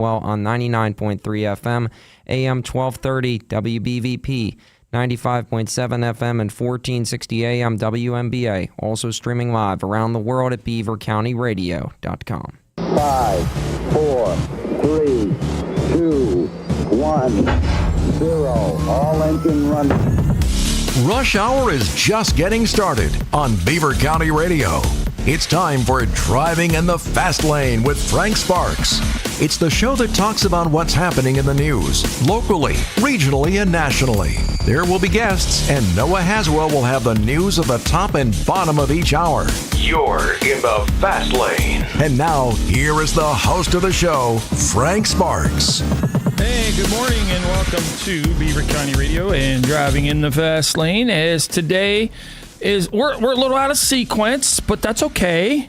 well on 99.3 FM, AM 1230 WBVP, 95.7 FM, and 1460 AM WMBA. Also streaming live around the world at beavercountyradio.com. 5, 4, 3, 2, 1, 0. All engine running. Rush Hour is just getting started on Beaver County Radio. It's time for Driving in the Fastlane with Frank Sparks. It's the show that talks about what's happening in the news, locally, regionally, and nationally. There will be guests, and Noah Haswell will have the news of the top and bottom of each hour. You're in the Fastlane. And now, here is the host of the show, Frank Sparks. Hey, good morning and welcome to Beaver County Radio and Driving in the Fast Lane. As today is, we're a little out of sequence, but that's okay.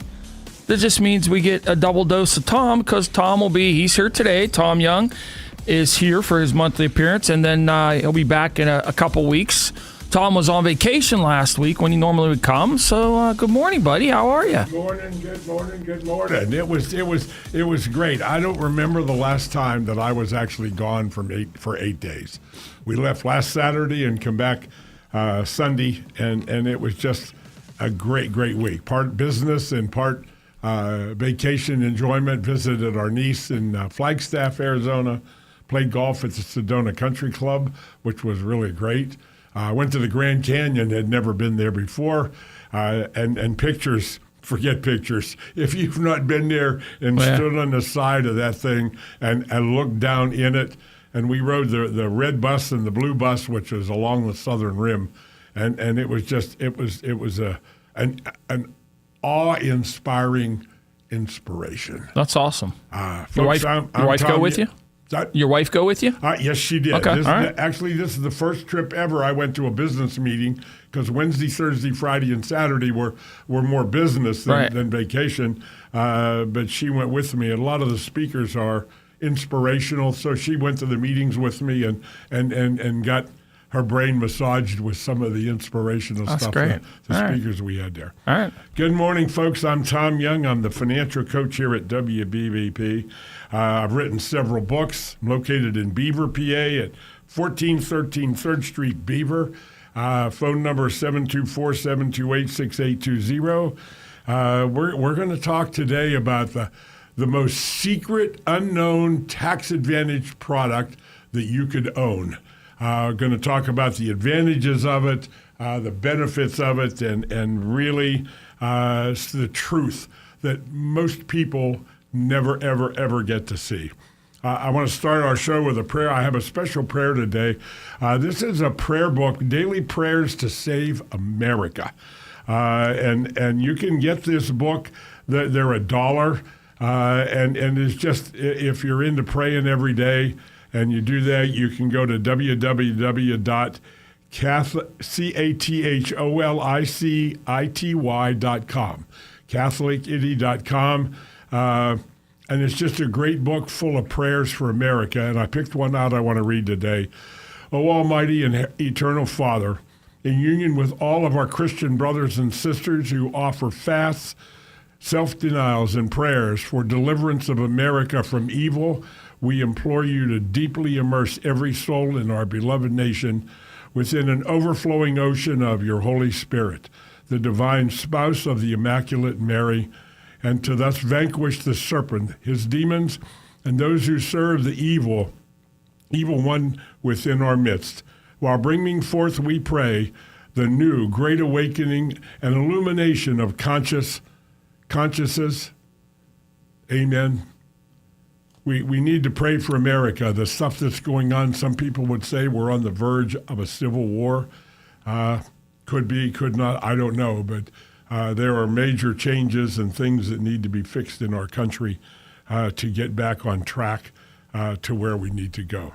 That just means we get a double dose of Tom because he's here today. Tom Young is here for his monthly appearance, and then he'll be back in a couple weeks. Tom was on vacation last week when he normally would come. So good morning, buddy. How are you? Good morning. It was great. I don't remember the last time that I was actually gone for 8 days. We left last Saturday and come back Sunday, and it was just a great week. Part business and part vacation enjoyment. Visited our niece in Flagstaff, Arizona. Played golf at the Sedona Country Club, which was really great. Went to the Grand Canyon, had never been there before, and pictures, forget pictures. If you've not been there and stood on the side of that thing and looked down in it, and we rode the red bus and the blue bus, which was along the southern rim, and it was just, it was an awe-inspiring inspiration. That's awesome. Folks, your wife go with you? Your wife go with you? Yes, she did. Okay, Actually, this is the first trip ever I went to a business meeting because Wednesday, Thursday, Friday, and Saturday were more business than vacation. But she went with me. And a lot of the speakers are inspirational, so she went to the meetings with me and got her brain massaged with some of the inspirational stuff that the speakers we had there. All right. Good morning, folks. I'm Tom Young. I'm the financial coach here at WBVP. I've written several books. I'm located in Beaver, PA at 1413 3rd Street, Beaver. Phone number 724-728-6820. We're going to talk today about the most secret, unknown, tax-advantaged product that you could own. Going to talk about the advantages of it, the benefits of it, and really the truth that most people never, ever get to see. I want to start our show with a prayer. I have a special prayer today. This is a prayer book, Daily Prayers to Save America. And you can get this book. They're $1. And it's just, if you're into praying every day, and you do that, you can go to www.catholicity.com, catholicity.com. And it's just a great book full of prayers for America. And I picked one out I want to read today. O Almighty and Eternal Father, in union with all of our Christian brothers and sisters who offer fasts, self-denials, and prayers for deliverance of America from evil, we implore you to deeply immerse every soul in our beloved nation within an overflowing ocean of your Holy Spirit, the divine spouse of the Immaculate Mary, and to thus vanquish the serpent, his demons, and those who serve the evil one within our midst, while bringing forth, we pray, the new great awakening and illumination of consciousness. Amen. We need to pray for America. The stuff that's going on, some people would say we're on the verge of a civil war. Could be, could not, I don't know. But there are major changes and things that need to be fixed in our country to get back on track to where we need to go.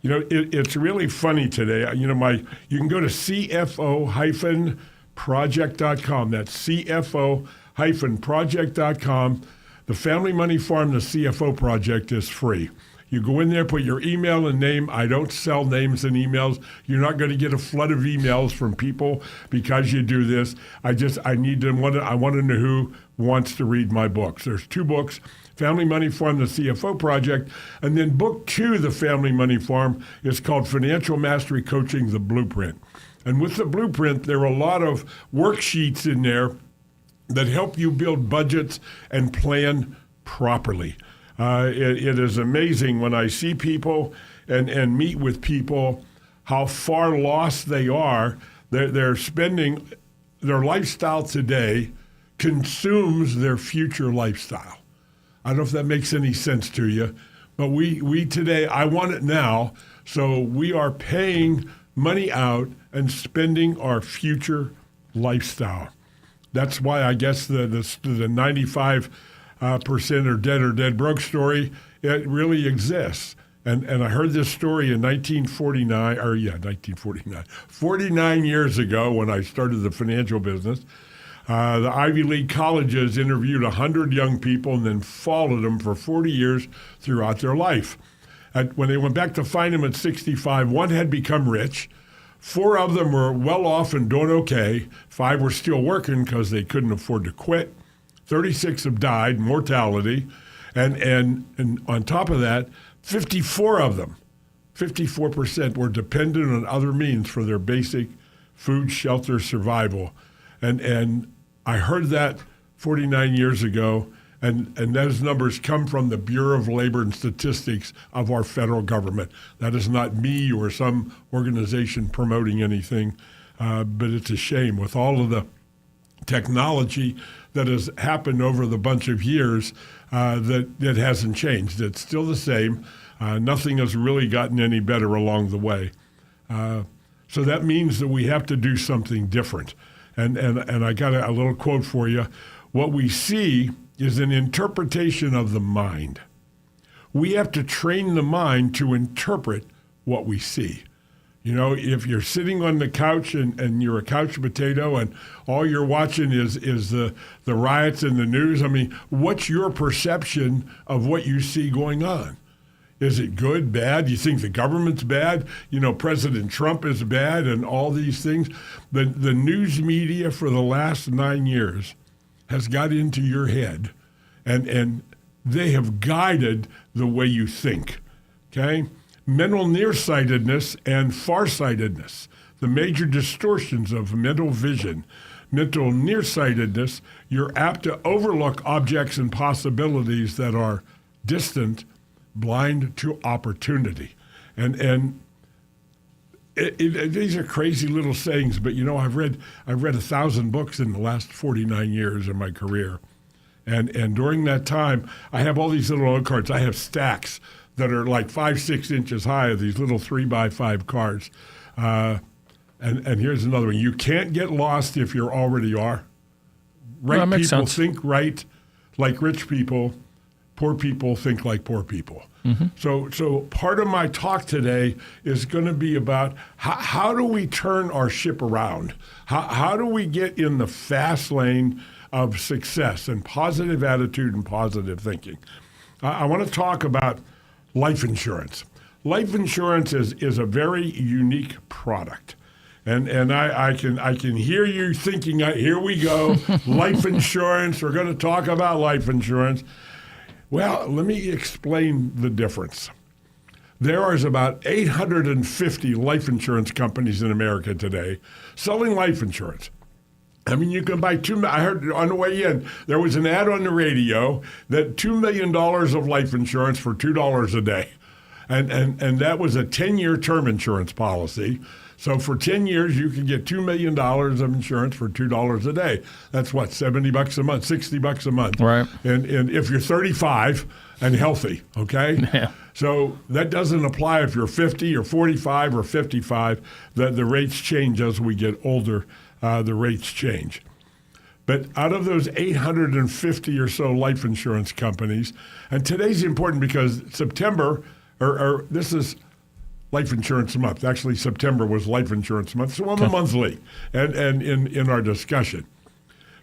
You know, it's really funny today. You know, you can go to CFO-project.com. That's CFO-project.com. The Family Money Farm, the CFO Project, is free. You go in there, put your email and name. I don't sell names and emails. You're not going to get a flood of emails from people because you do this. I want to know who wants to read my books. There's 2 books. Family Money Farm, the CFO Project. And then book 2, The Family Money Farm, is called Financial Mastery Coaching, the Blueprint. And with the Blueprint, there are a lot of worksheets in there that help you build budgets and plan properly. It is amazing when I see people and meet with people how far lost they are. They're spending their lifestyle today consumes their future lifestyle. I don't know if that makes any sense to you, but we today, I want it now, so we are paying money out and spending our future lifestyle. That's why I guess the 95% or dead broke story, it really exists. And I heard this story in 49 years ago when I started the financial business. The Ivy League colleges interviewed 100 young people and then followed them for 40 years throughout their life. And when they went back to find them at 65, one had become rich. 4 of them were well off and doing okay. 5 were still working because they couldn't afford to quit. 36 have died, mortality. And on top of that, 54 of them, 54% were dependent on other means for their basic food, shelter, survival. And I heard that 49 years ago, and those numbers come from the Bureau of Labor and Statistics of our federal government. That is not me or some organization promoting anything, but it's a shame with all of the technology that has happened over the bunch of years that hasn't changed. It's still the same. Nothing has really gotten any better along the way. So that means that we have to do something different. And I got a little quote for you. What we see is an interpretation of the mind. We have to train the mind to interpret what we see. You know, if you're sitting on the couch and you're a couch potato and all you're watching is the riots in the news, I mean, what's your perception of what you see going on? Is it good, bad? You think the government's bad? You know, President Trump is bad and all these things. The news media for the last 9 years has got into your head and they have guided the way you think, okay? Mental nearsightedness and farsightedness, the major distortions of mental vision. Mental nearsightedness, you're apt to overlook objects and possibilities that are distant, blind to opportunity. And these are crazy little sayings, but you know, I've read 1,000 books in the last 49 years of my career. And during that time, I have all these little note cards. I have stacks that are like 5-6 inches high of these little 3x5 cards. And here's another one. You can't get lost if you already are. Right people sense. think right like rich people. Poor people think like poor people. Mm-hmm. So part of my talk today is going to be about how do we turn our ship around? How do we get in the fast lane of success and positive attitude and positive thinking? I want to talk about life insurance. Life insurance is a very unique product. And I can hear you thinking, here we go, life insurance, we're going to talk about life insurance. Well, let me explain the difference. There is about 850 life insurance companies in America today selling life insurance. I mean, you can buy I heard on the way in, there was an ad on the radio that $2 million of life insurance for $2 a day. And that was a 10-year term insurance policy. So for 10 years, you can get $2 million of insurance for $2 a day. That's what, $70 a month, $60 a month. Right. And if you're 35 and healthy, okay? Yeah. So that doesn't apply if you're 50 or 45 or 55. The rates change as we get older. The rates change. But out of those 850 or so life insurance companies, and today's important because September, or this is Life Insurance Month. Actually, September was Life Insurance Month, so I'm a month late and in our discussion.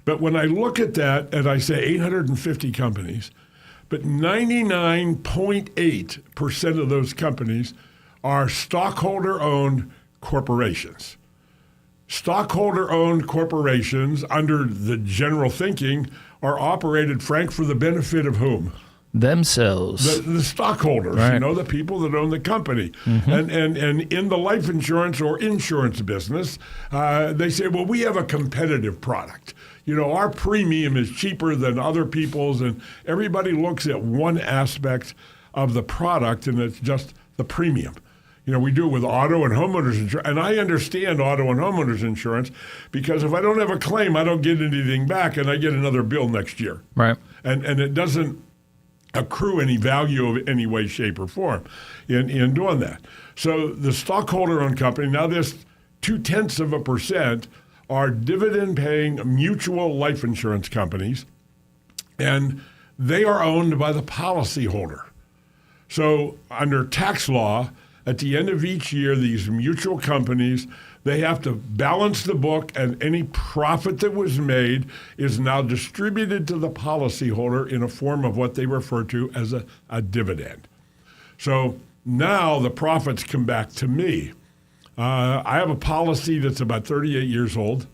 But when I look at that and I say 850 companies, but 99.8% of those companies are stockholder-owned corporations. Stockholder-owned corporations, under the general thinking, are operated, Frank, for the benefit of whom? themselves. The stockholders, Right. the people that own the company. And in the life insurance or insurance business, they say, well, we have a competitive product. Our premium is cheaper than other people's, and everybody looks at one aspect of the product, and it's just the premium. We do it with auto and homeowners insurance. And I understand auto and homeowners insurance because if I don't have a claim, I don't get anything back, and I get another bill next year. Right. And it doesn't accrue any value of any way, shape, or form in doing that. So the stockholder-owned company, now this 0.2% are dividend-paying mutual life insurance companies, and they are owned by the policyholder. So under tax law, at the end of each year, these mutual companies, they have to balance the book, and any profit that was made is now distributed to the policyholder in a form of what they refer to as a dividend. So now the profits come back to me. I have a policy that's about 38 years old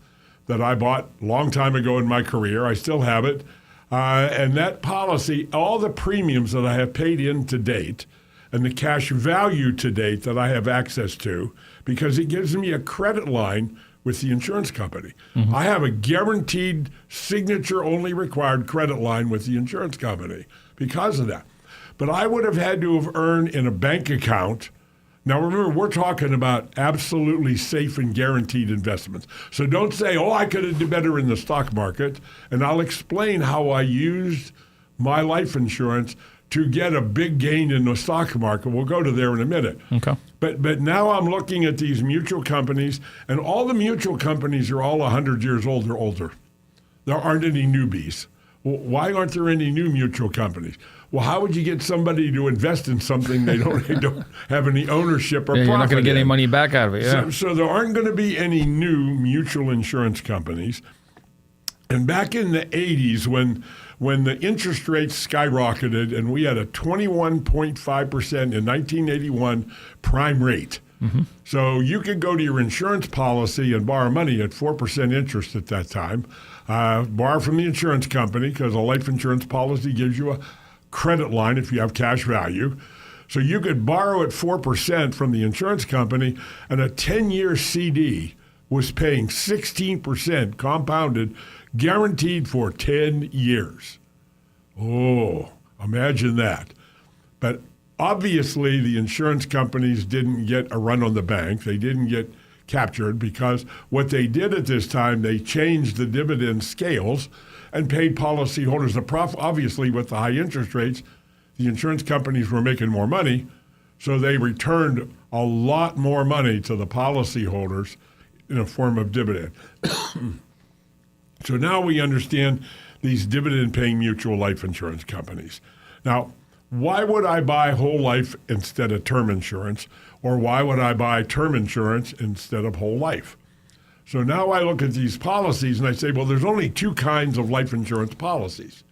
that I bought a long time ago in my career. I still have it. And that policy, all the premiums that I have paid in to date and the cash value to date that I have access to, because it gives me a credit line with the insurance company. I have a guaranteed signature-only required credit line with the insurance company because of that. But I would have had to have earned in a bank account. Now, remember, we're talking about absolutely safe and guaranteed investments. So don't say, I could have done better in the stock market. And I'll explain how I used my life insurance to get a big gain in the stock market. We'll go to there in a minute. Okay. But now I'm looking at these mutual companies, and all the mutual companies are all 100 years old or older. There aren't any newbies. Well, why aren't there any new mutual companies? Well, how would you get somebody to invest in something they don't have any ownership or profit You're not going to get in? any money back out of it. Yeah. So there aren't going to be any new mutual insurance companies. And back in the 80s, when the interest rates skyrocketed and we had a 21.5% in 1981 prime rate. So you could go to your insurance policy and borrow money at 4% interest at that time. Borrow from the insurance company because a life insurance policy gives you a credit line if you have cash value. So you could borrow at 4% from the insurance company, and a 10-year CD was paying 16% compounded, guaranteed for 10 years. Oh, imagine that. But obviously, the insurance companies didn't get a run on the bank. They didn't get captured because what they did at this time, they changed the dividend scales and paid policyholders the profit. Obviously, with the high interest rates, the insurance companies were making more money, so they returned a lot more money to the policyholders in a form of dividend. So now we understand these dividend-paying mutual life insurance companies. Now, why would I buy whole life instead of term insurance? Or why would I buy term insurance instead of whole life? So now I look at these policies and I say, well, there's only two kinds of life insurance policies.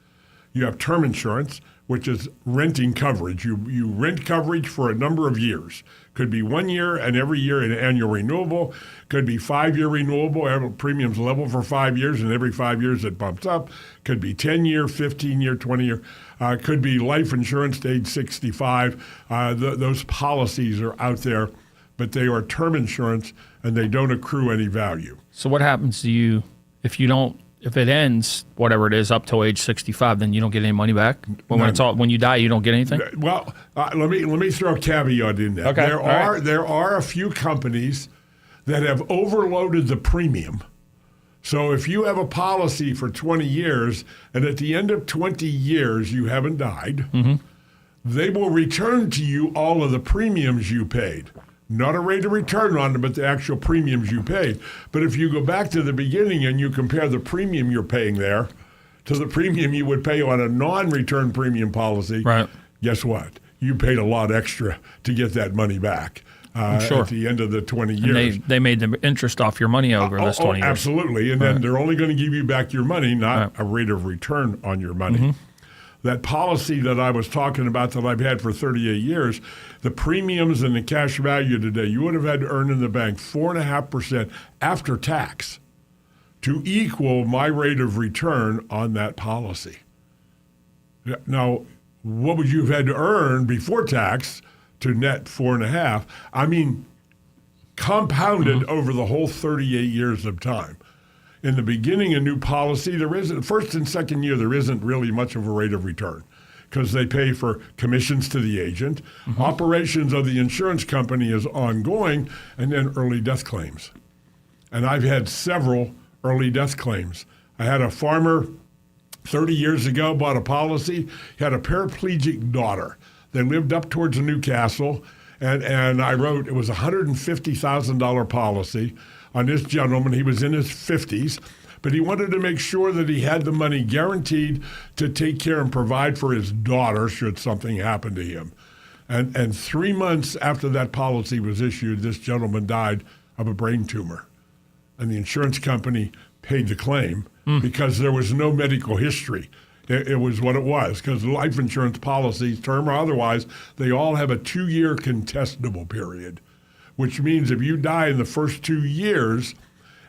You have term insurance, which is renting coverage. You rent coverage for a number of years. Could be 1 year and every year an annual renewable. Could be 5-year renewable, every premium's level for 5 years, and every 5 years it bumps up. Could be 10-year, 15-year, 20-year. Could be life insurance to age 65. Those policies are out there, but they are term insurance and they don't accrue any value. So what happens to you if it ends, whatever it is, up till age 65, then you don't get any money back? When you die, you don't get anything? Well, let me throw a caveat in there. Okay. There are a few companies that have overloaded the premium. So if you have a policy for 20 years and at the end of 20 years you haven't died, they will return to you all of the premiums you paid. Not a rate of return on them, but the actual premiums you paid. But if you go back to the beginning and you compare the premium you're paying there to the premium you would pay on a non-return premium policy, right, guess what? You paid a lot extra to get that money back sure. at the end of the 20 years. And they made the interest off your money over those 20 years. Absolutely. And then they're only going to give you back your money, not a rate of return on your money. That policy that I was talking about that I've had for 38 years, the premiums and the cash value today, you would have had to earn in the bank 4.5% after tax to equal my rate of return on that policy. Now, what would you have had to earn before tax to net 4.5? I mean, compounded over the whole 38 years of time. In the beginning, a new policy, first and second year, there isn't really much of a rate of return because they pay for commissions to the agent. Operations of the insurance company is ongoing, and then early death claims. And I've had several early death claims. I had a farmer 30 years ago, bought a policy. He had a paraplegic daughter. They lived up towards Newcastle, and I wrote, it was a $150,000 policy on this gentleman. He was in his 50s, but he wanted to make sure that he had the money guaranteed to take care and provide for his daughter should something happen to him. And 3 months after that policy was issued, this gentleman died of a brain tumor. And the insurance company paid the claim because there was no medical history. It was what it was, because life insurance policies, term or otherwise, they all have a 2-year contestable period, which means if you die in the first 2 years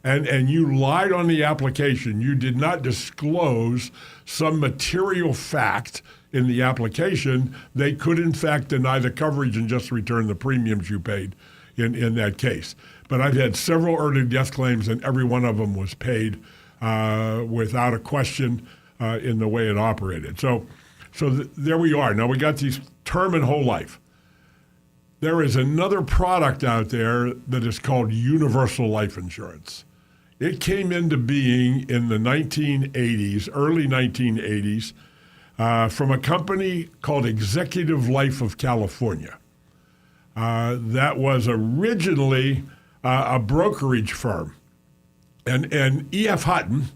and you lied on the application, you did not disclose some material fact in the application, they could in fact deny the coverage and just return the premiums you paid in that case. But I've had several early death claims, and every one of them was paid without a question in the way it operated. So there we are. Now we got these term and whole life. There is another product out there that is called universal life insurance. It came into being in the 1980s, early 1980s, from a company called Executive Life of California. That was originally a brokerage firm. And E.F. Hutton,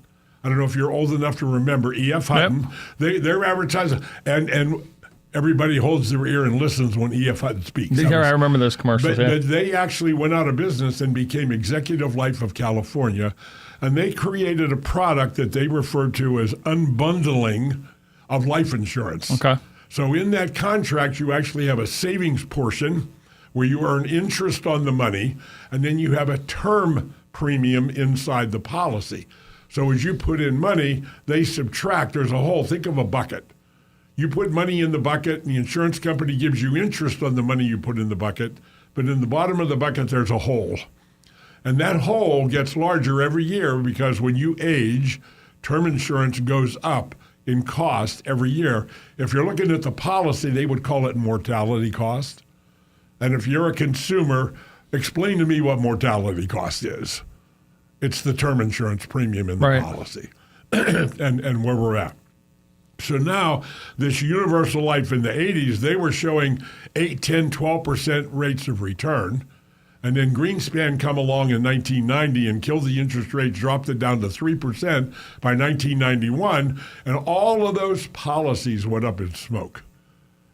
I don't know if you're old enough to remember E.F. Hutton, they're advertising, and everybody holds their ear and listens when E.F. Hutton speaks. I remember those commercials. But they actually went out of business and became Executive Life of California, and they created a product that they referred to as unbundling of life insurance. Okay. So in that contract, you actually have a savings portion where you earn interest on the money, and then you have a term premium inside the policy. So as you put in money, they subtract. There's a hole. Think of a bucket. You put money in the bucket, and the insurance company gives you interest on the money you put in the bucket, but in the bottom of the bucket, there's a hole. And that hole gets larger every year because when you age, term insurance goes up in cost every year. If you're looking at the policy, they would call it mortality cost. And if you're a consumer, explain to me what mortality cost is. It's the term insurance premium in the policy and where we're at. So now this universal life in the 80s, they were showing 8, 10, 12% rates of return. And then Greenspan come along in 1990 and killed the interest rates, dropped it down to 3% by 1991. And all of those policies went up in smoke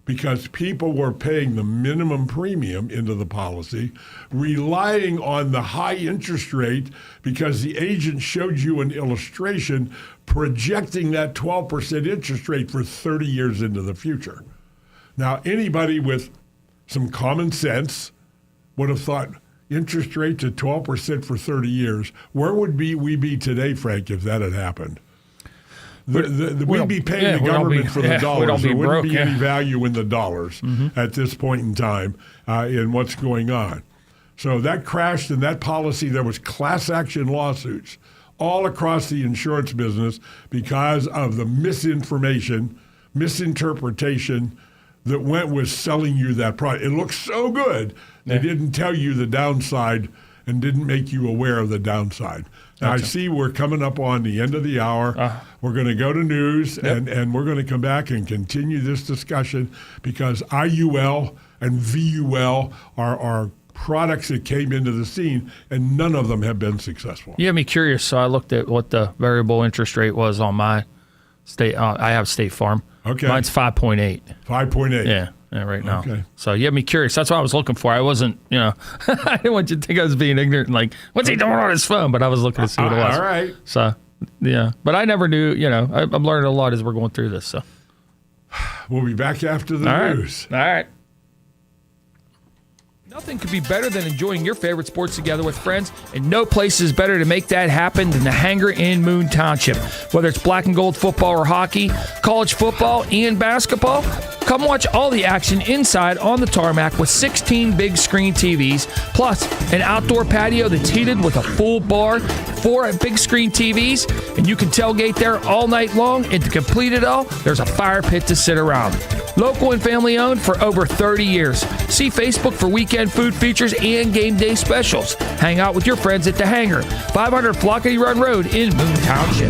because people were paying the minimum premium into the policy, relying on the high interest rate because the agent showed you an illustration projecting that 12% interest rate for 30 years into the future. Now, anybody with some common sense would have thought interest rates at 12% for 30 years. Where would we be today, Frank, if that had happened? We'd be paying the government for the dollars. There wouldn't be any value in the dollars at this point in time in what's going on. So that crashed, and that policy, there was class action lawsuits all across the insurance business because of the misinformation, misinterpretation that went with selling you that product. It looked so good, they didn't tell you the downside and didn't make you aware of the downside. Now, I see we're coming up on the end of the hour. We're going to go to news, and we're going to come back and continue this discussion because IUL and VUL are products that came into the scene, and none of them have been successful. You have me curious, so I looked at what the variable interest rate was on my state. I have State Farm. Okay. Mine's 5.8. 5.8. Yeah, right now. Okay. So you have me curious. That's what I was looking for. I wasn't, I didn't want you to think I was being ignorant and like, what's he doing on his phone? But I was looking to see what it was. All right. So, yeah. But I never knew, I'm learning a lot as we're going through this. So We'll be back after the news. All right. Nothing could be better than enjoying your favorite sports together with friends, and no place is better to make that happen than the Hangar in Moon Township. Whether it's black and gold football or hockey, college football, and basketball, come watch all the action inside on the tarmac with 16 big screen TVs, plus an outdoor patio that's heated with a full bar, 4 big screen TVs, and you can tailgate there all night long. And to complete it all, there's a fire pit to sit around. Local and family owned for over 30 years. See Facebook for weekend food features and game day specials. Hang out with your friends at the Hangar, 500 Flockety Run Road in Moon Township.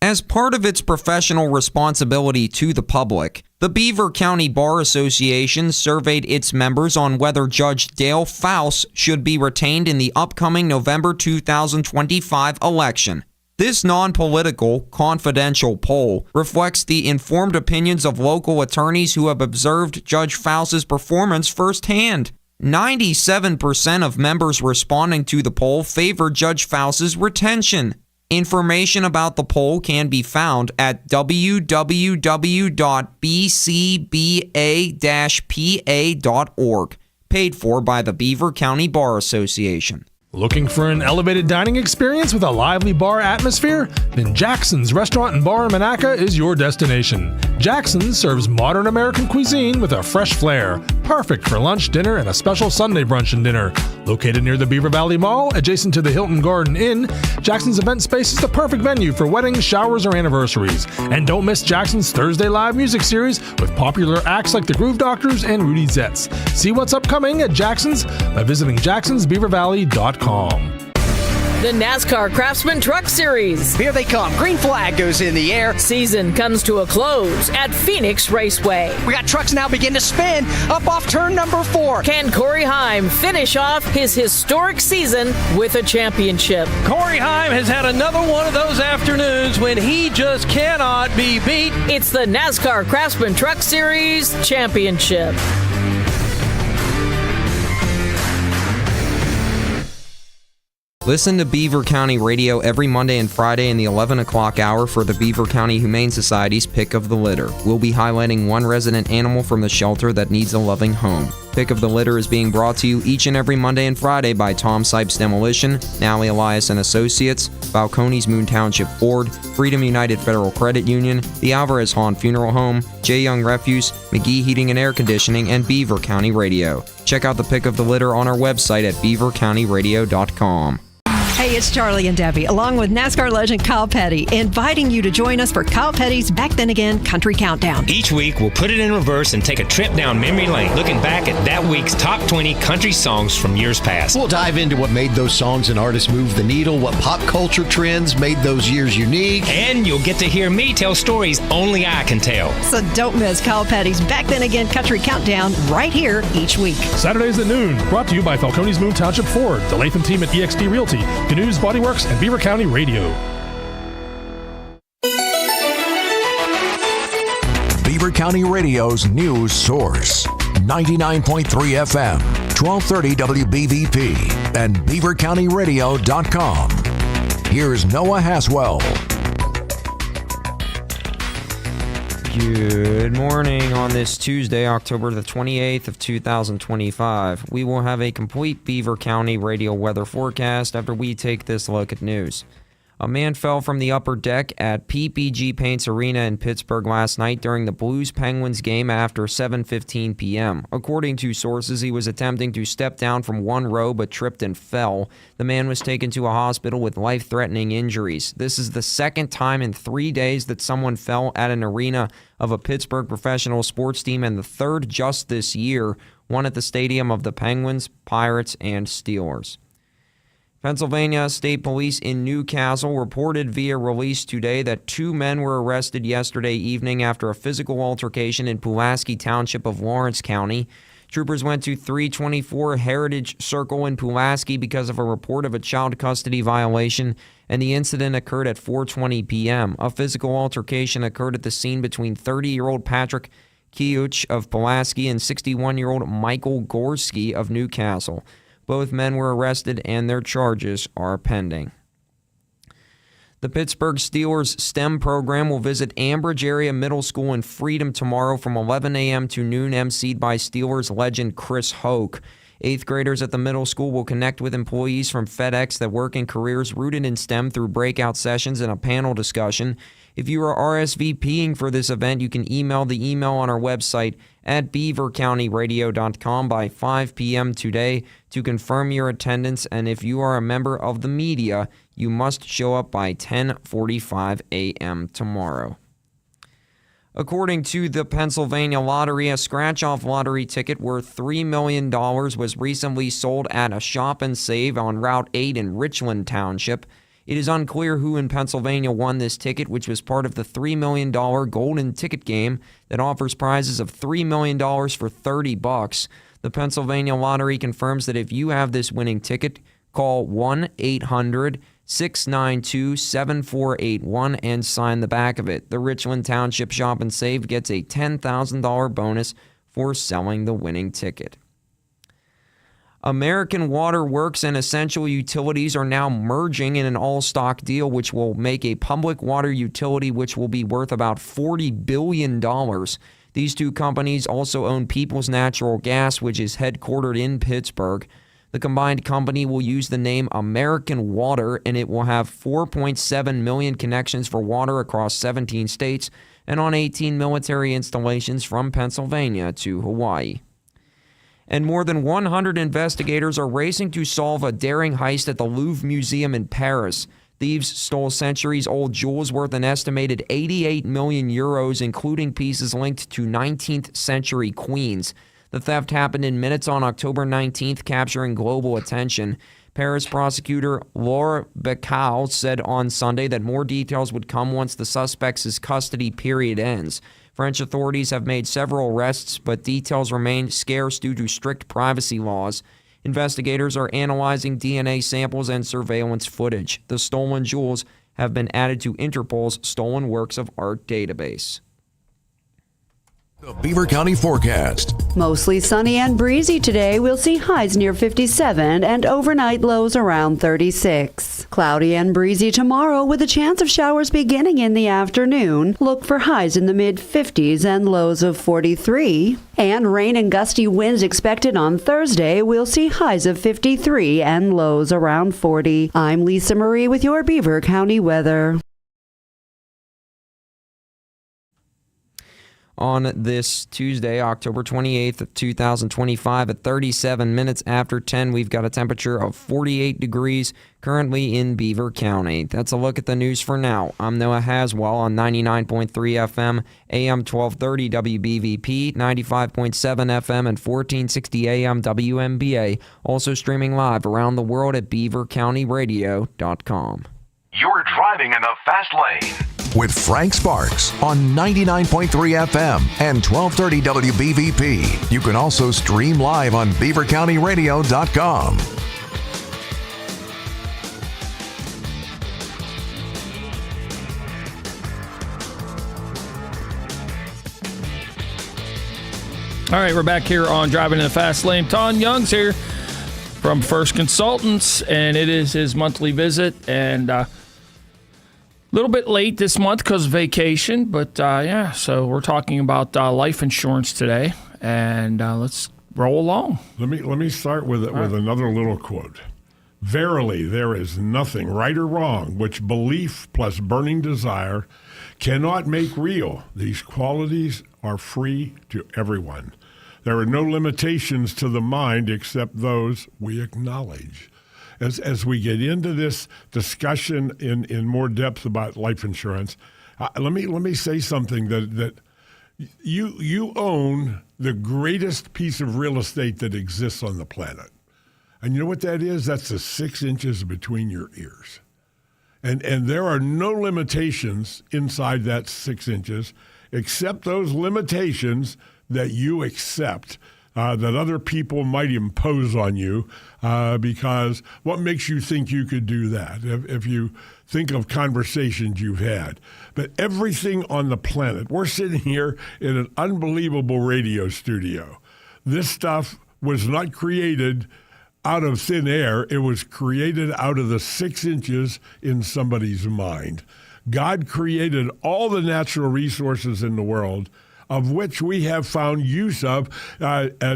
As part of its professional responsibility to the public, the Beaver County Bar Association surveyed its members on whether Judge Dale Faust should be retained in the upcoming November 2025 election. This non-political, confidential poll reflects the informed opinions of local attorneys who have observed Judge Faust's performance firsthand. 97% of members responding to the poll favor Judge Faust's retention. Information about the poll can be found at www.bcba-pa.org, paid for by the Beaver County Bar Association. Looking for an elevated dining experience with a lively bar atmosphere? Then Jackson's Restaurant and Bar in Monaca is your destination. Jackson's serves modern American cuisine with a fresh flair, perfect for lunch, dinner, and a special Sunday brunch and dinner. Located near the Beaver Valley Mall, adjacent to the Hilton Garden Inn, Jackson's event space is the perfect venue for weddings, showers, or anniversaries. And don't miss Jackson's Thursday live music series with popular acts like the Groove Doctors and Rudy Zetz. See what's upcoming at Jackson's by visiting jacksonsbeavervalley.com. The NASCAR Craftsman Truck Series. Here they come. Green flag goes in the air. Season comes to a close at Phoenix Raceway. We got trucks now begin to spin up off turn number 4. Can Corey Heim finish off his historic season with a championship? Corey Heim has had another one of those afternoons when he just cannot be beat. It's the NASCAR Craftsman Truck Series Championship. Listen to Beaver County Radio every Monday and Friday in the 11 o'clock hour for the Beaver County Humane Society's Pick of the Litter. We'll be highlighting one resident animal from the shelter that needs a loving home. Pick of the Litter is being brought to you each and every Monday and Friday by Tom Sipes Demolition, Nally Elias and Associates, Balcones Moon Township Board, Freedom United Federal Credit Union, the Alvarez Hahn Funeral Home, J. Young Refuse, McGee Heating and Air Conditioning, and Beaver County Radio. Check out the Pick of the Litter on our website at beavercountyradio.com. Hey, it's Charlie and Debbie, along with NASCAR legend Kyle Petty, inviting you to join us for Kyle Petty's Back Then Again Country Countdown. Each week, we'll put it in reverse and take a trip down memory lane, looking back at that week's top 20 country songs from years past. We'll dive into what made those songs and artists move the needle, what pop culture trends made those years unique. And you'll get to hear me tell stories only I can tell. So don't miss Kyle Petty's Back Then Again Country Countdown right here each week. Saturdays at noon, brought to you by Falcones Moon Township Ford, the Latham team at EXD Realty, Canoes Body Works, and Beaver County Radio. Beaver County Radio's news source. 99.3 FM, 1230 WBVP, and BeaverCountyRadio.com. Here's Noah Haswell. Good morning on this Tuesday, October the 28th of 2025. We will have a complete Beaver County radio weather forecast after we take this look at news. A man fell from the upper deck at PPG Paints Arena in Pittsburgh last night during the Blues-Penguins game after 7:15 p.m. According to sources, he was attempting to step down from one row but tripped and fell. The man was taken to a hospital with life-threatening injuries. This is the second time in 3 days that someone fell at an arena of a Pittsburgh professional sports team, and the third just this year, one at the stadium of the Penguins, Pirates, and Steelers. Pennsylvania State Police in Newcastle reported via release today that 2 men were arrested yesterday evening after a physical altercation in Pulaski Township of Lawrence County. Troopers went to 324 Heritage Circle in Pulaski because of a report of a child custody violation, and the incident occurred at 4:20 p.m. A physical altercation occurred at the scene between 30-year-old Patrick Kiuch of Pulaski and 61-year-old Michael Gorski of Newcastle. Both men were arrested and their charges are pending. The Pittsburgh Steelers STEM program will visit Ambridge Area Middle School in Freedom tomorrow from 11 a.m. to noon, emceed by Steelers legend Chris Hoke. 8th graders at the middle school will connect with employees from FedEx that work in careers rooted in STEM through breakout sessions and a panel discussion. If you are RSVPing for this event, you can email the email on our website at beavercountyradio.com by 5 p.m. today to confirm your attendance. And if you are a member of the media, you must show up by 10:45 a.m. tomorrow. According to the Pennsylvania Lottery, a scratch-off lottery ticket worth $3 million was recently sold at a shop and save on Route 8 in Richland Township. It is unclear who in Pennsylvania won this ticket, which was part of the $3 million golden ticket game that offers prizes of $3 million for $30. The Pennsylvania Lottery confirms that if you have this winning ticket, call 1-800-692-7481 and sign the back of it. The Richland Township Shop and Save gets a $10,000 bonus for selling the winning ticket. American Water Works and Essential Utilities are now merging in an all-stock deal which will make a public water utility which will be worth about $40 billion. These two companies also own Peoples Natural Gas, which is headquartered in Pittsburgh. The combined company will use the name American Water, and it will have 4.7 million connections for water across 17 states and on 18 military installations from Pennsylvania to Hawaii. And more than 100 investigators are racing to solve a daring heist at the Louvre Museum in Paris. Thieves stole centuries-old jewels worth an estimated 88 million euros, including pieces linked to 19th century queens. The theft happened in minutes on October 19th, capturing global attention. Paris prosecutor Laura Becau said on Sunday that more details would come once the suspect's custody period ends. French authorities have made several arrests, but details remain scarce due to strict privacy laws. Investigators are analyzing DNA samples and surveillance footage. The stolen jewels have been added to Interpol's Stolen Works of Art database. The Beaver County forecast. Mostly sunny and breezy today. We'll see highs near 57 and overnight lows around 36. Cloudy and breezy tomorrow with a chance of showers beginning in the afternoon. Look for highs in the mid-50s and lows of 43. And rain and gusty winds expected on Thursday. We'll see highs of 53 and lows around 40. I'm Lisa Marie with your Beaver County weather. On this Tuesday, October 28th of 2025 at 37 minutes after 10, we've got a temperature of 48 degrees currently in Beaver County. That's a look at the news for now. I'm Noah Haswell on 99.3 FM, AM 1230 WBVP, 95.7 FM, and 1460 AM WMBA. Also streaming live around the world at beavercountyradio.com. You're driving in the fast lane with Frank Sparks on 99.3 FM and 1230 WBVP. You can also stream live on beavercountyradio.com. All right, we're back here on Driving in the Fast Lane. Ton Young's here from First Consultants, and it is his monthly visit. And a little bit late this month because of vacation, but yeah, so we're talking about life insurance today, and let's roll along. Let me start with another little quote. Verily, there is nothing right or wrong which belief plus burning desire cannot make real. These qualities are free to everyone. There are no limitations to the mind except those we acknowledge. As we get into this discussion in more depth about life insurance, let me say something that you own the greatest piece of real estate that exists on the planet. And you know what that is? That's the 6 inches between your ears. And there are no limitations inside that 6 inches except those limitations that you accept, that other people might impose on you, because what makes you think you could do that? If you think of conversations you've had. But everything on the planet, we're sitting here in an unbelievable radio studio. This stuff was not created out of thin air. It was created out of the 6 inches in somebody's mind. God created all the natural resources in the world, of which we have found use of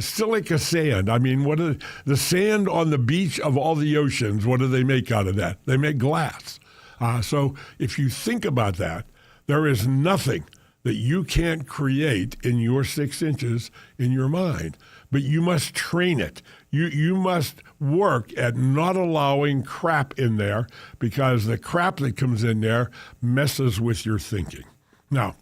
silica sand. I mean, what are the sand on the beach of all the oceans? What do they make out of that? They make glass. So if you think about that, there is nothing that you can't create in your 6 inches in your mind, but you must train it. You must work at not allowing crap in there, because the crap that comes in there messes with your thinking. Now,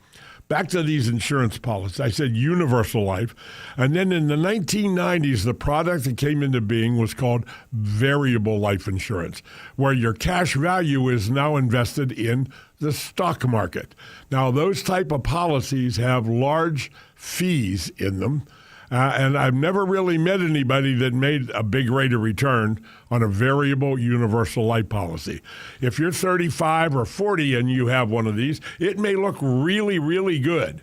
back to these insurance policies. I said universal life. And then in the 1990s, the product that came into being was called variable life insurance, where your cash value is now invested in the stock market. Now, those type of policies have large fees in them. And I've never really met anybody that made a big rate of return on a variable universal life policy. If you're 35 or 40 and you have one of these, it may look really, really good.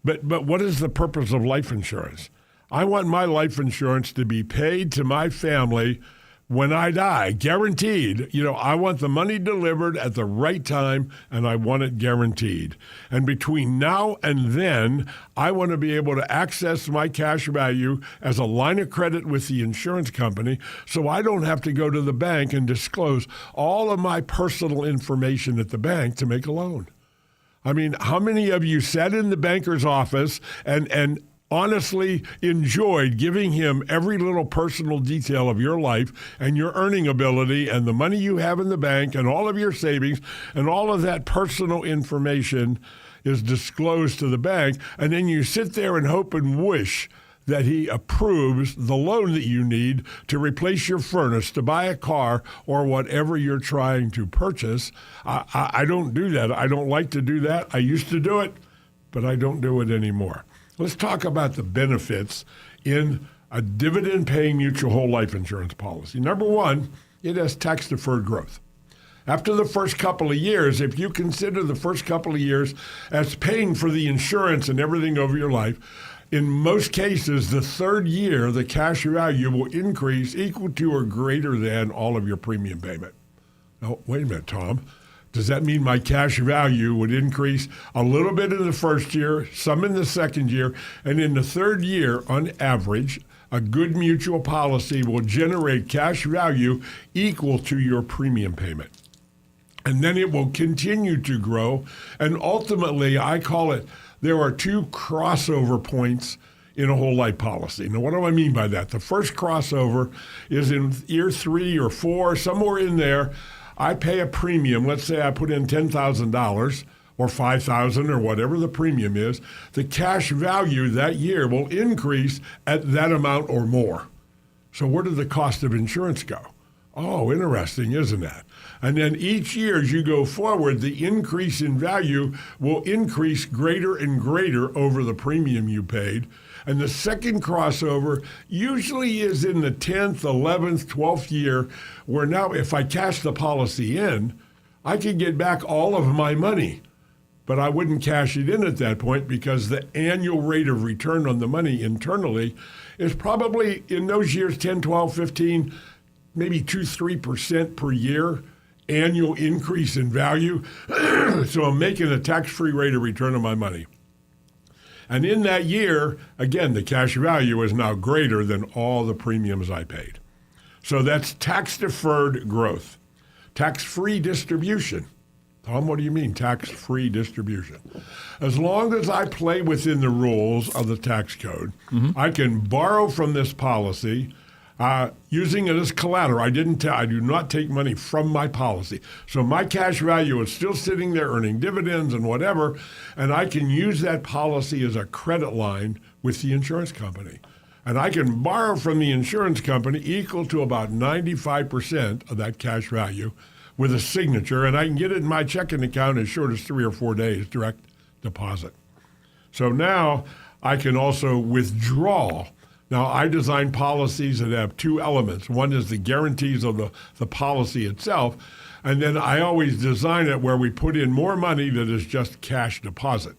But what is the purpose of life insurance? I want my life insurance to be paid to my family when I die, guaranteed. I want the money delivered at the right time, and I want it guaranteed. And between now and then, I want to be able to access my cash value as a line of credit with the insurance company, so I don't have to go to the bank and disclose all of my personal information at the bank to make a loan. I mean, how many of you sat in the banker's office and honestly enjoyed giving him every little personal detail of your life and your earning ability and the money you have in the bank and all of your savings, and all of that personal information is disclosed to the bank, and then you sit there and hope and wish that he approves the loan that you need to replace your furnace, to buy a car, or whatever you're trying to purchase. I don't do that. I don't like to do that. I used to do it, but I don't do it anymore. Let's talk about the benefits in a dividend-paying mutual whole life insurance policy. Number one, it has tax-deferred growth. After the first couple of years, if you consider the first couple of years as paying for the insurance and everything over your life, in most cases, the third year, the cash value will increase equal to or greater than all of your premium payment. Now, wait a minute, Tom. Does that mean my cash value would increase a little bit in the first year, some in the second year, and in the third year, on average, a good mutual policy will generate cash value equal to your premium payment? And then it will continue to grow. And ultimately, I call it, there are two crossover points in a whole life policy. Now, what do I mean by that? The first crossover is in year 3 or 4, somewhere in there. I pay a premium. Let's say I put in $10,000 or $5,000 or whatever the premium is. The cash value that year will increase at that amount or more. So where did the cost of insurance go? Oh, interesting, isn't that? And then each year as you go forward, the increase in value will increase greater and greater over the premium you paid. And the second crossover usually is in the 10th, 11th, 12th year, where now if I cash the policy in, I can get back all of my money. But I wouldn't cash it in at that point, because the annual rate of return on the money internally is probably in those years 10, 12, 15, maybe 2-3% per year annual increase in value. So I'm making a tax-free rate of return on my money. And in that year, again, the cash value is now greater than all the premiums I paid. So that's tax-deferred growth. Tax-free distribution. Tom, what do you mean, tax-free distribution? As long as I play within the rules of the tax code, I can borrow from this policy using it as collateral. I do not take money from my policy. So my cash value is still sitting there earning dividends and whatever, and I can use that policy as a credit line with the insurance company. And I can borrow from the insurance company equal to about 95% of that cash value with a signature, and I can get it in my checking account as short as 3 or 4 days, direct deposit. So now I can also withdraw. Now, I design policies that have two elements. One is the guarantees of the policy itself, and then I always design it where we put in more money that is just cash deposit.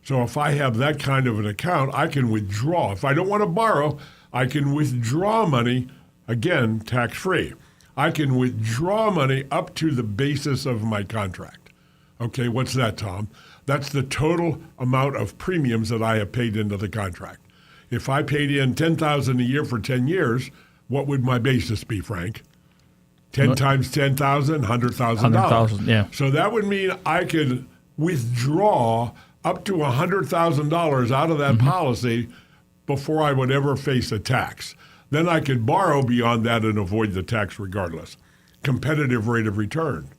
So if I have that kind of an account, I can withdraw. If I don't want to borrow, I can withdraw money again, tax-free. I can withdraw money up to the basis of my contract. Okay, what's that, Tom? That's the total amount of premiums that I have paid into the contract. If I paid in $10,000 a year for 10 years, what would my basis be, Frank? 10 times 10,000, $100,000. $100,000, yeah. So that would mean I could withdraw up to $100,000 out of that policy before I would ever face a tax. Then I could borrow beyond that and avoid the tax regardless. Competitive rate of return.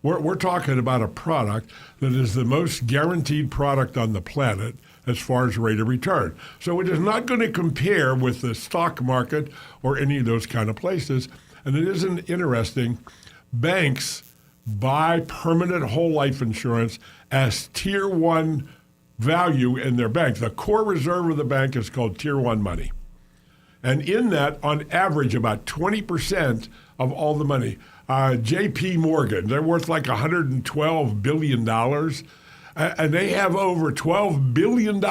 We're talking about a product that is the most guaranteed product on the planet as far as rate of return. So it is not going to compare with the stock market or any of those kind of places. And it isn't interesting. Banks buy permanent whole life insurance as tier one value in their bank. The core reserve of the bank is called tier one money. And in that, on average, about 20% of all the money. J.P. Morgan, they're worth like $112 billion. And they have over $12 billion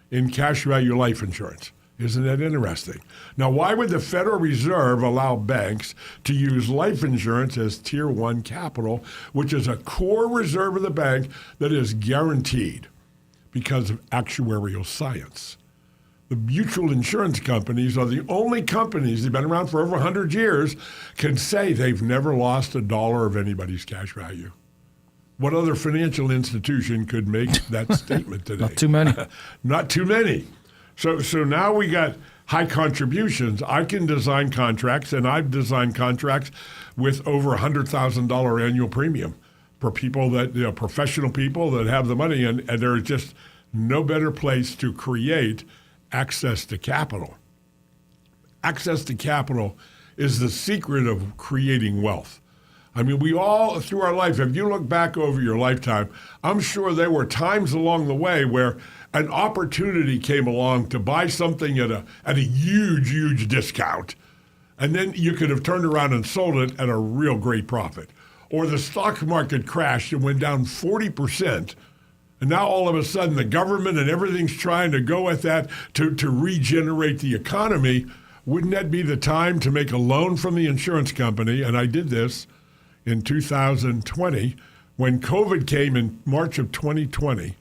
in cash value life insurance. Isn't that interesting? Now, why would the Federal Reserve allow banks to use life insurance as tier one capital, which is a core reserve of the bank that is guaranteed? Because of actuarial science. The mutual insurance companies are the only companies, they've been around for over 100 years, can say they've never lost a dollar of anybody's cash value. What other financial institution could make that statement today? Not too many. Not too many. So now we got high contributions. I can design contracts, and I've designed contracts with over $100,000 annual premium for people that, professional people that have the money, and there is just no better place to create access to capital. Access to capital is the secret of creating wealth. I mean, we all, through our life, if you look back over your lifetime, I'm sure there were times along the way where an opportunity came along to buy something at a huge, huge discount. And then you could have turned around and sold it at a real great profit. Or the stock market crashed and went down 40%. And now all of a sudden the government and everything's trying to go at that to regenerate the economy. Wouldn't that be the time to make a loan from the insurance company? And I did this in 2020. When COVID came in March of 2020,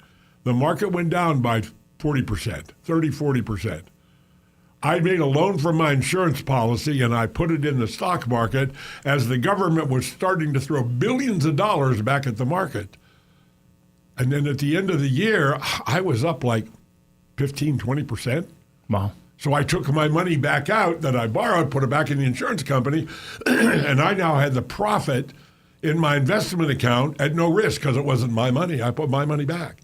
the market went down by 40%, 40%. I made a loan from my insurance policy and I put it in the stock market as the government was starting to throw billions of dollars back at the market. And then at the end of the year, I was up like 15, 20%. Wow. So I took my money back out that I borrowed, put it back in the insurance company, and I now had the profit in my investment account at no risk because it wasn't my money. I put my money back.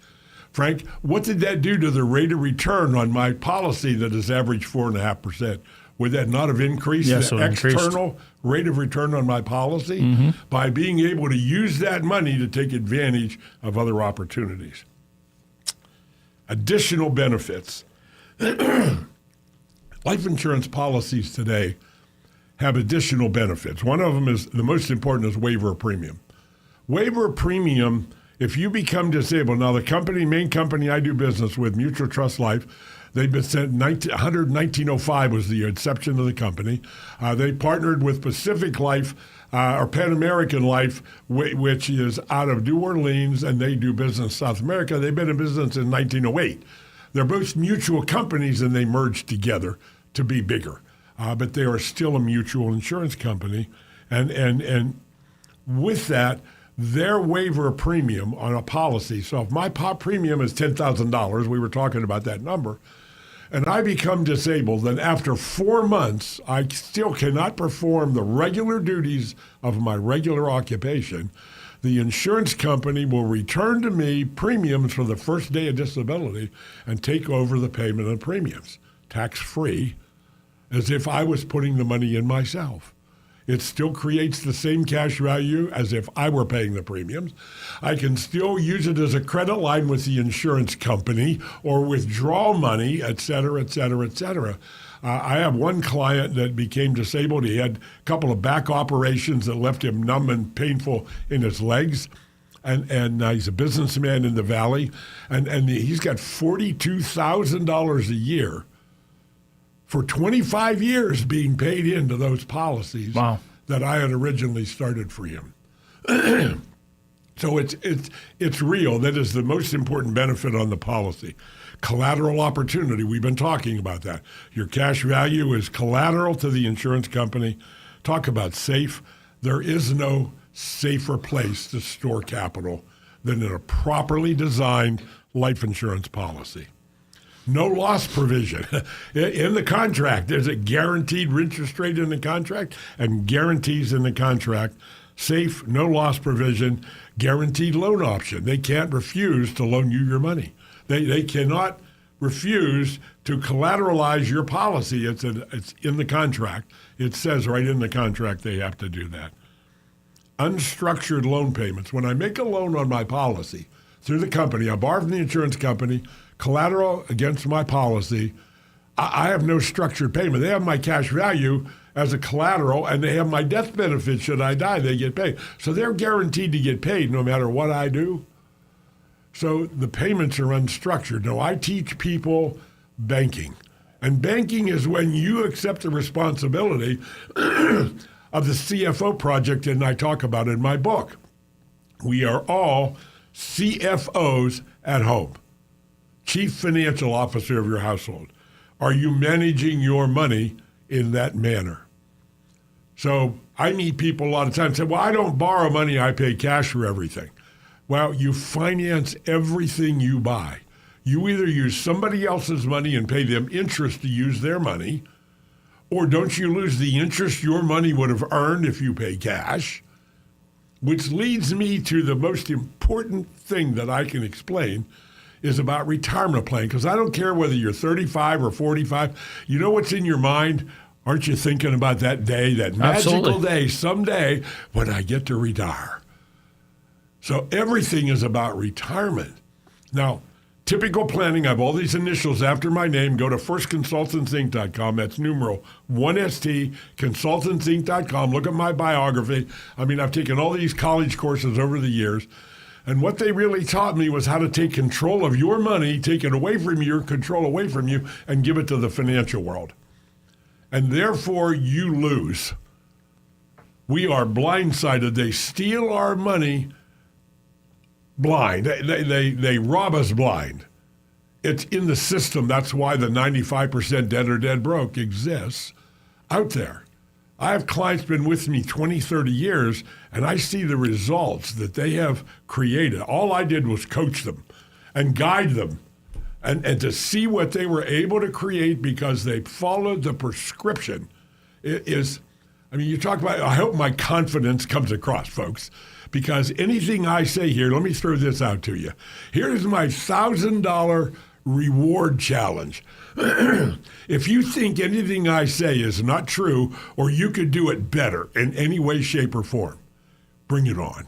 Frank, what did that do to the rate of return on my policy that has averaged 4.5%? Would that not have increased the external rate of return on my policy by being able to use that money to take advantage of other opportunities? Additional benefits. Life insurance policies today have additional benefits. One of them is, the most important, is waiver of premium. Waiver of premium, if you become disabled, now the main company I do business with, Mutual Trust Life, they've been sent 1905 was the inception of the company. They partnered with Pacific Life or Pan American Life, which is out of New Orleans, and they do business in South America. They've been in business in 1908. They're both mutual companies, and they merged together to be bigger. But they are still a mutual insurance company. And with that, their waiver of premium on a policy. So if my premium is $10,000, we were talking about that number, and I become disabled, then after 4 months, I still cannot perform the regular duties of my regular occupation, the insurance company will return to me premiums for the first day of disability and take over the payment of premiums, tax-free, as if I was putting the money in myself. It still creates the same cash value as if I were paying the premiums. I can still use it as a credit line with the insurance company or withdraw money, et cetera, et cetera, et cetera. I have one client that became disabled. He had a couple of back operations that left him numb and painful in his legs. And he's a businessman in the Valley. And he's got $42,000 a year for 25 years being paid into those policies that I had originally started for him. So it's real. That is the most important benefit on the policy. Collateral opportunity, we've been talking about that. Your cash value is collateral to the insurance company. Talk about safe. There is no safer place to store capital than in a properly designed life insurance policy. No loss provision. In the contract, there's a guaranteed interest rate in the contract and guarantees in the contract. Safe, no loss provision, guaranteed loan option. They can't refuse to loan you your money. They cannot refuse to collateralize your policy. It's in the contract. It says right in the contract they have to do that. Unstructured loan payments. When I make a loan on my policy through the company, I borrow from the insurance company, collateral against my policy, I have no structured payment. They have my cash value as a collateral, and they have my death benefit. Should I die, they get paid. So they're guaranteed to get paid no matter what I do. So the payments are unstructured. Now, I teach people banking. And banking is when you accept the responsibility of the CFO project, and I talk about it in my book. We are all CFOs at home, Chief Financial Officer of your household. Are you managing your money in that manner? So I meet people a lot of times say, well, I don't borrow money, I pay cash for everything. Well, you finance everything you buy. You either use somebody else's money and pay them interest to use their money, or don't you lose the interest your money would have earned if you pay cash? Which leads me to the most important thing that I can explain is about retirement planning, because I don't care whether you're 35 or 45. You know what's in your mind? Aren't you thinking about that day, that magical day, someday when I get to retire? So everything is about retirement. Now, typical planning, I have all these initials after my name. Go to firstconsultantsinc.com. That's numeral 1ST, consultantsinc.com. Look at my biography. I mean, I've taken all these college courses over the years. And what they really taught me was how to take control of your money, take it away from you, control away from you, and give it to the financial world. And therefore, you lose. We are blindsided. They steal our money blind. They rob us blind. It's in the system. That's why the 95% dead or dead broke exists out there. I have clients been with me 20, 30 years, and I see the results that they have created. All I did was coach them and guide them and to see what they were able to create because they followed the prescription. You talk about, I hope my confidence comes across, folks, because anything I say here, let me throw this out to you. Here's my $1,000 reward challenge. If you think anything I say is not true or you could do it better in any way, shape, or form, bring it on.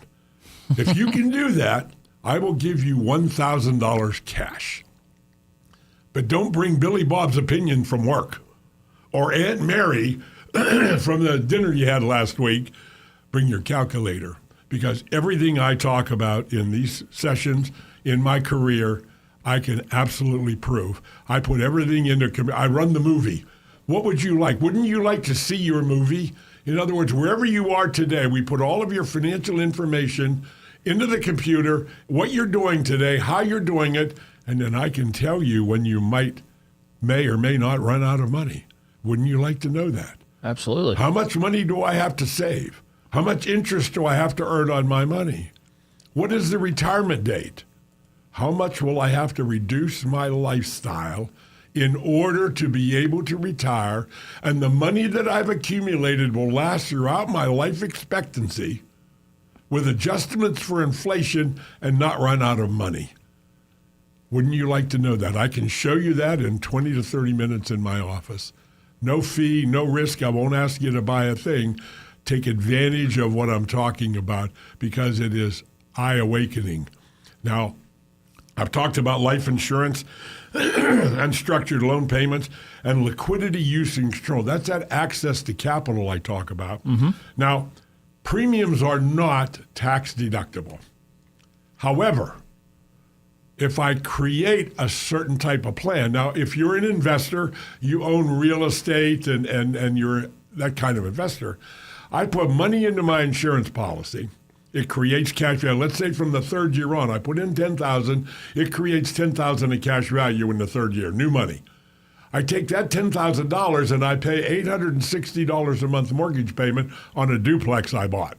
If you can do that, I will give you $1,000 cash. But don't bring Billy Bob's opinion from work or Aunt Mary from the dinner you had last week. Bring your calculator, because everything I talk about in these sessions in my career, I can absolutely prove. I put everything into, I run the movie. What would you like? Wouldn't you like to see your movie? In other words, wherever you are today, we put all of your financial information into the computer, what you're doing today, how you're doing it, and then I can tell you when you may or may not run out of money. Wouldn't you like to know that? Absolutely. How much money do I have to save? How much interest do I have to earn on my money? What is the retirement date? How much will I have to reduce my lifestyle in order to be able to retire? And the money that I've accumulated will last throughout my life expectancy with adjustments for inflation and not run out of money. Wouldn't you like to know that? I can show you that in 20 to 30 minutes in my office. No fee, no risk. I won't ask you to buy a thing. Take advantage of what I'm talking about because it is eye-awakening. Now, I've talked about life insurance, unstructured loan payments, and liquidity use and control. That's that access to capital I talk about. Mm-hmm. Now, premiums are not tax deductible. However, if I create a certain type of plan. Now, if you're an investor, you own real estate and you're that kind of investor, I put money into my insurance policy. It creates cash value. Let's say from the third year on, I put in $10,000. It creates $10,000 in cash value in the third year, new money. I take that $10,000 and I pay $860 a month mortgage payment on a duplex I bought.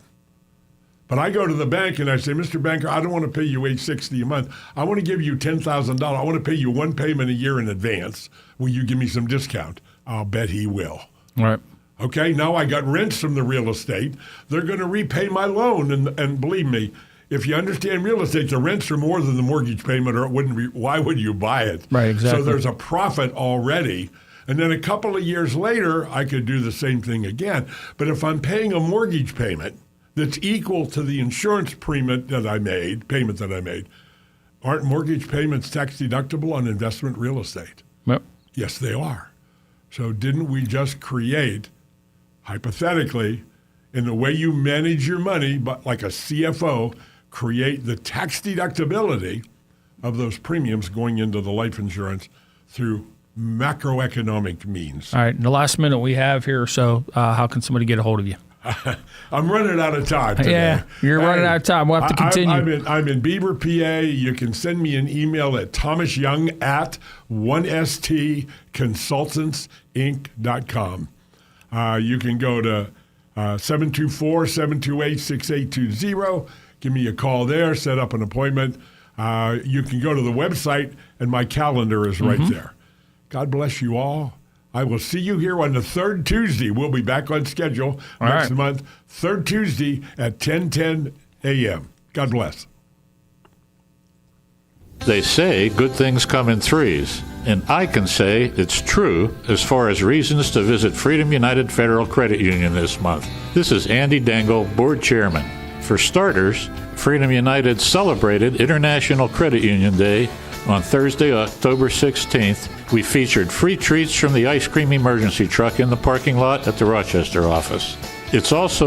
But I go to the bank and I say, Mr. Banker, I don't want to pay you $860 a month. I want to give you $10,000. I want to pay you one payment a year in advance. Will you give me some discount? I'll bet he will. All right. Okay, now I got rents from the real estate. They're going to repay my loan. And believe me, if you understand real estate, the rents are more than the mortgage payment, or it wouldn't be, why would you buy it? Right, exactly. So there's a profit already. And then a couple of years later, I could do the same thing again. But if I'm paying a mortgage payment that's equal to the insurance payment that I made, aren't mortgage payments tax deductible on investment real estate? Yep. Yes, they are. So didn't we just create, hypothetically, in the way you manage your money, but like a CFO, create the tax deductibility of those premiums going into the life insurance through macroeconomic means? All right, in the last minute we have here, so how can somebody get a hold of you? I'm running out of time today. Yeah, you're running out of time. We'll have to continue. I'm in Beaver, PA. You can send me an email at thomasyoung@1stconsultantsinc.com. You can go to 724-728-6820. Give me a call there, set up an appointment. You can go to the website, and my calendar is right there. God bless you all. I will see you here on the third Tuesday. We'll be back on schedule next month, third Tuesday at 10:10 a.m. God bless. They say good things come in threes, and I can say it's true as far as reasons to visit Freedom United Federal Credit Union this month. This is Andy Dangle, Board Chairman. For starters, Freedom United celebrated International Credit Union Day on Thursday, October 16th. We featured free treats from the ice cream emergency truck in the parking lot at the Rochester office. It's also